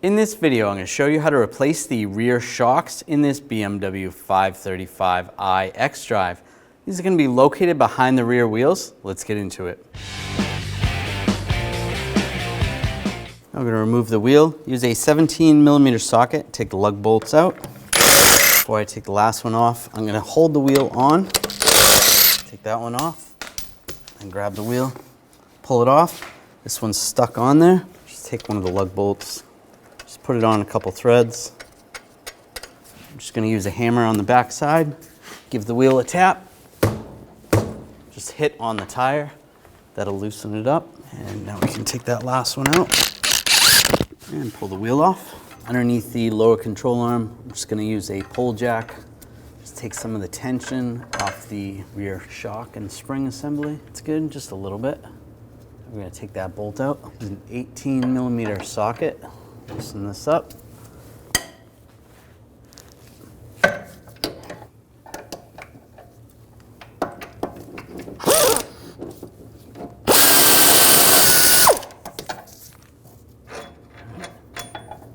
In this video, I'm going to show you how to replace the rear shocks in this BMW 535i xDrive. These are going to be located behind the rear wheels. Let's get into it. I'm going to remove the wheel. Use a 17mm socket. Take the lug bolts out. Before I take the last one off, I'm going to hold the wheel on. Take that one off and grab the wheel. Pull it off. This one's stuck on there. Just take one of the lug bolts. Just put it on a couple threads. I'm just going to use a hammer on the back side. Give the wheel a tap. Just hit on the tire. That'll loosen it up. And now we can take that last one out and pull the wheel off. Underneath the lower control arm, I'm just going to use a pull jack. Just take some of the tension off the rear shock and spring assembly. It's good, just a little bit. We're going to take that bolt out. It's an 18mm socket. Loosen this up.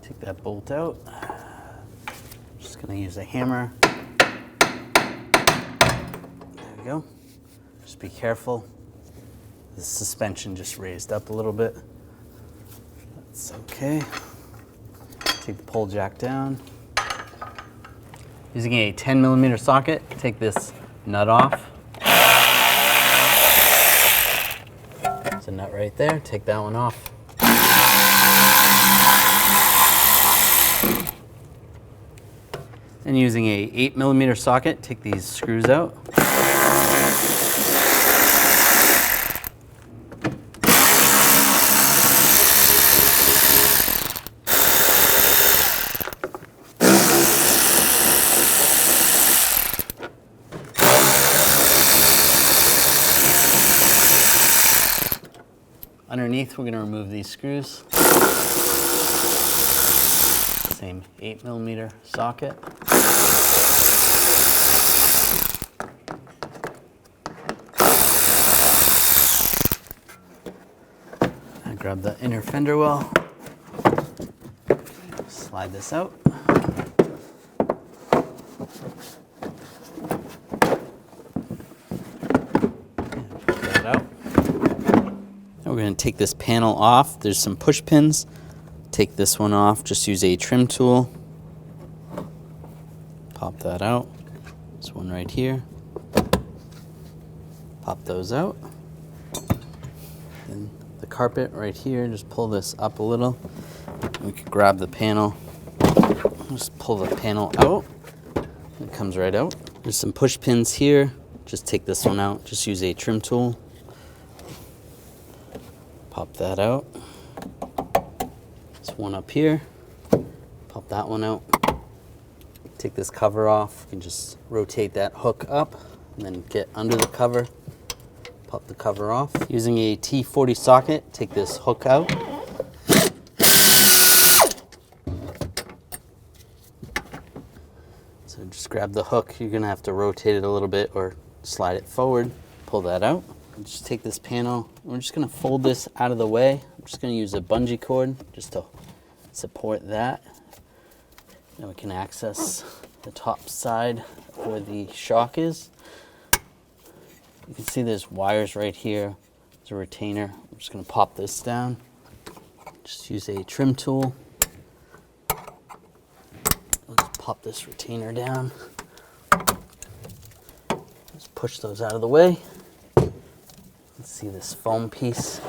Take that bolt out. Just going to use a hammer. There we go. Just be careful. The suspension just raised up a little bit. That's okay. Take the pull jack down. Using a 10mm socket, take this nut off. There's a nut right there. Take that one off. And using a 8mm socket, take these screws out. Underneath, we're going to remove these screws. Same 8mm socket. I grab the inner fender well. Slide this out. Put that out. We're going to take this panel off. There's some push pins. Take this one off. Just use a trim tool. Pop that out. This one right here. Pop those out. And the carpet right here, just pull this up a little. We can grab the panel. Just pull the panel out. It comes right out. There's some push pins here. Just take this one out. Just use a trim tool. Pop that out. There's one up here. Pop that one out. Take this cover off. You can just rotate that hook up and then get under the cover. Pop the cover off. Using a T40 socket, take this hook out. So just grab the hook. You're going to have to rotate it a little bit or slide it forward. Pull that out. Just take this panel, we're just going to fold this out of the way. I'm just going to use a bungee cord just to support that. Then we can access the top side where the shock is. You can see there's wires right here. There's a retainer. I'm just going to pop this down. Just use a trim tool. Let's pop this retainer down. Just push those out of the way. Let's see this foam piece.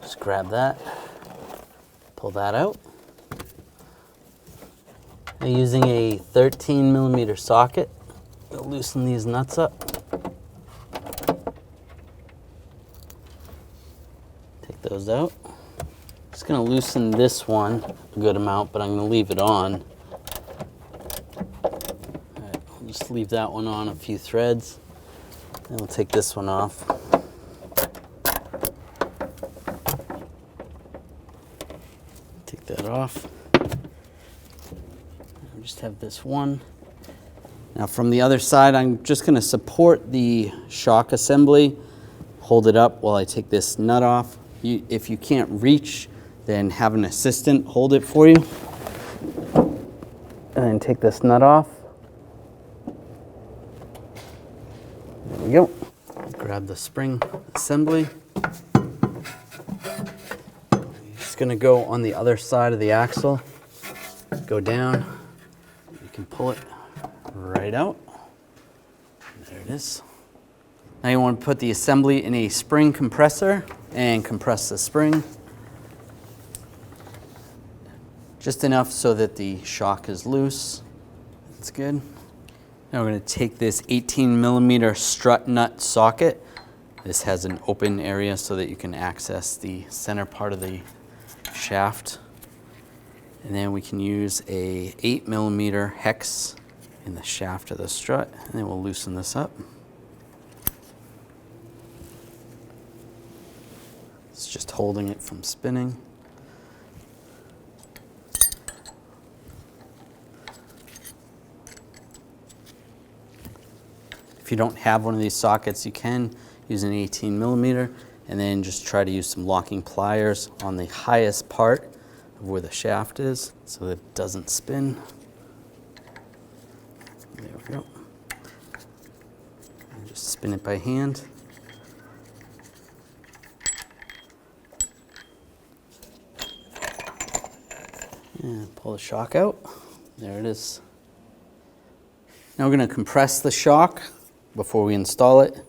Just grab that, pull that out. I'm using a 13mm socket. We'll loosen these nuts up. Take those out. Just going to loosen this one a good amount, but I'm going to leave it on. All right, I'll just leave that one on a few threads. And we'll take this one off. Take that off. I just have this one. Now from the other side, I'm just going to support the shock assembly. Hold it up while I take this nut off. If you can't reach, then have an assistant hold it for you. and then take this nut off. There we go. Grab the spring assembly. It's going to go on the other side of the axle. Go down. You can pull it right out. There it is. Now you want to put the assembly in a spring compressor and compress the spring. Just enough so that the shock is loose. That's good. Now we're going to take this 18mm strut nut socket. This has an open area so that you can access the center part of the shaft. And then we can use a 8mm hex in the shaft of the strut, and then we'll loosen this up. It's just holding it from spinning. If you don't have one of these sockets, you can use an 18mm, and then just try to use some locking pliers on the highest part of where the shaft is so that it doesn't spin. There we go. And just spin it by hand. And pull the shock out. There it is. Now we're going to compress the shock before we install it,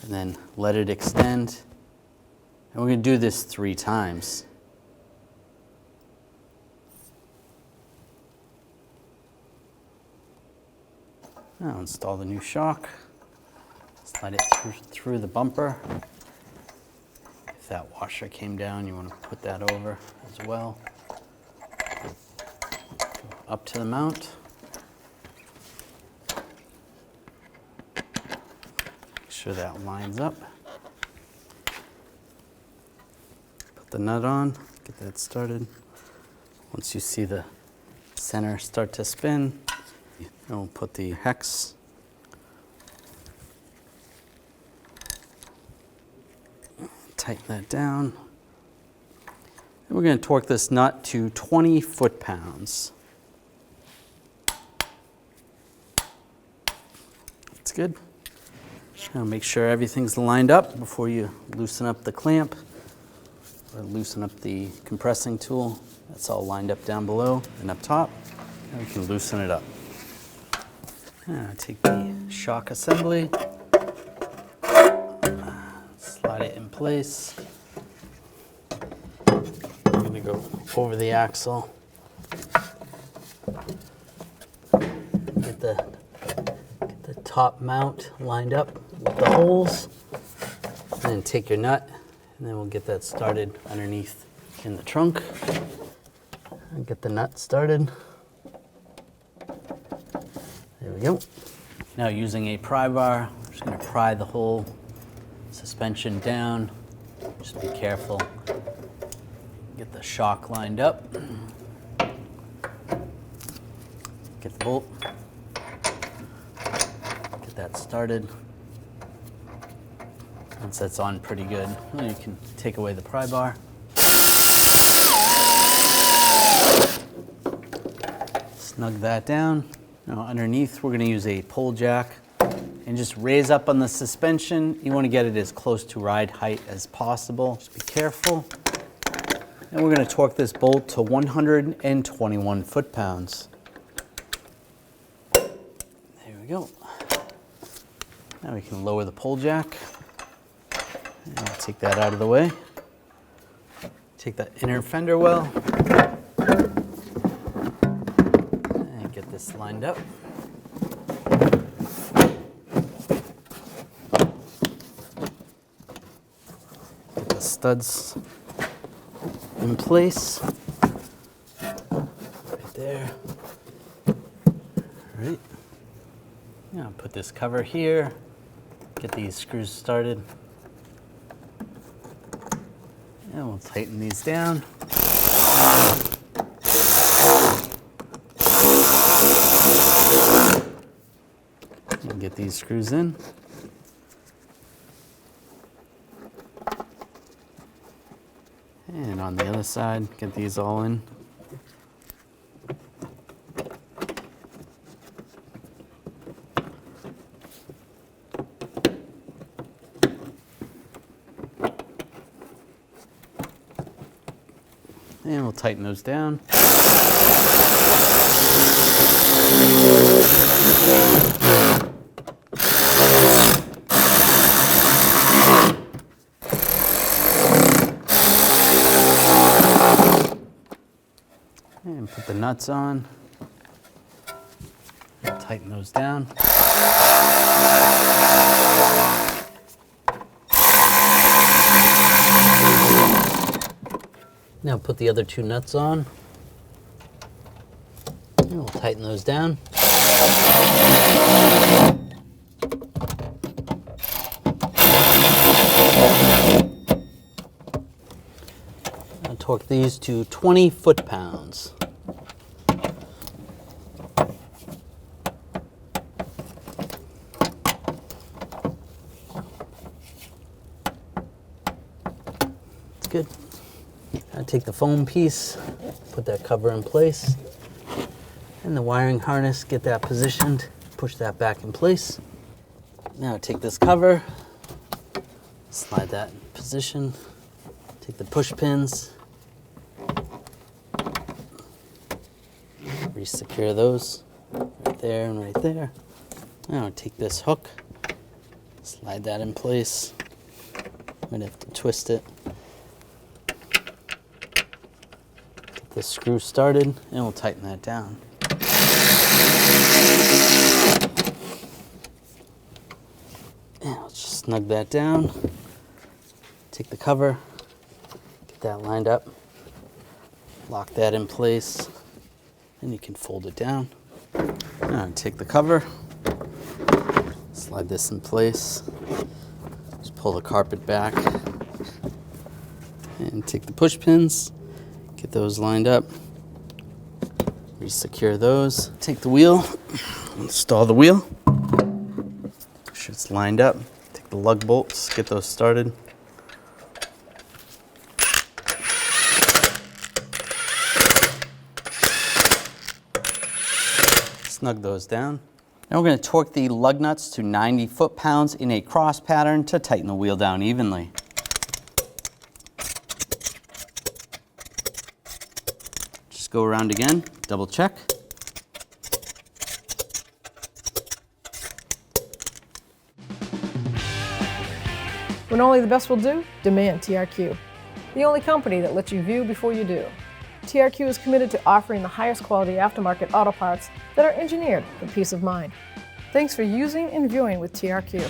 and then let it extend. And we're going to do this 3 times. Now install the new shock. Slide it through the bumper. If that washer came down, you want to put that over as well. Up to the mount. Make sure that lines up. Put the nut on, get that started. Once you see the center start to spin, then we'll put the hex. Tighten that down. And we're going to torque this nut to 20 foot-pounds. That's good. Now make sure everything's lined up before you loosen up the clamp or loosen up the compressing tool. That's all lined up down below and up top. Now we can loosen it up. Now take the shock assembly, slide it in place. I'm going to go over the axle. Get the top mount lined up with the holes. And then take your nut, and then we'll get that started underneath in the trunk. And get the nut started. There we go. Now using a pry bar, I'm just going to pry the whole suspension down. Just be careful. Get the shock lined up. Get the bolt. Get that started. Once that's on pretty good, well, you can take away the pry bar. Snug that down. Now underneath, we're going to use a pull jack and just raise up on the suspension. You want to get it as close to ride height as possible. Just be careful. And we're going to torque this bolt to 121 foot-pounds. There we go. Now we can lower the pull jack. And I'll take that out of the way. Take that inner fender well. And get this lined up. Get the studs in place. Right there. All right. Now put this cover here. Get these screws started. And we'll tighten these down. And get these screws in. And on the other side, get these all in. And we'll tighten those down. And put the nuts on. Tighten those down. Now put the other two nuts on. And we'll tighten those down. Now torque these to 20 foot-pounds. That's good. Now take the foam piece, put that cover in place, and the wiring harness, get that positioned, push that back in place. Now take this cover, slide that in position, take the push pins, re-secure those right there and right there. Now take this hook, slide that in place. Might have to twist it. Get the screw started, and we'll tighten that down. And let's just snug that down. Take the cover, get that lined up, lock that in place, and you can fold it down. Now take the cover, slide this in place, just pull the carpet back, and take the push pins, get those lined up, re-secure those. Take the wheel, install the wheel, make sure it's lined up. Take the lug bolts, get those started. Snug those down. Now we're going to torque the lug nuts to 90 foot-pounds in a cross pattern to tighten the wheel down evenly. Just go around again, double check. When only the best will do, demand TRQ. The only company that lets you view before you do. TRQ is committed to offering the highest quality aftermarket auto parts that are engineered for peace of mind. Thanks for using and viewing with TRQ.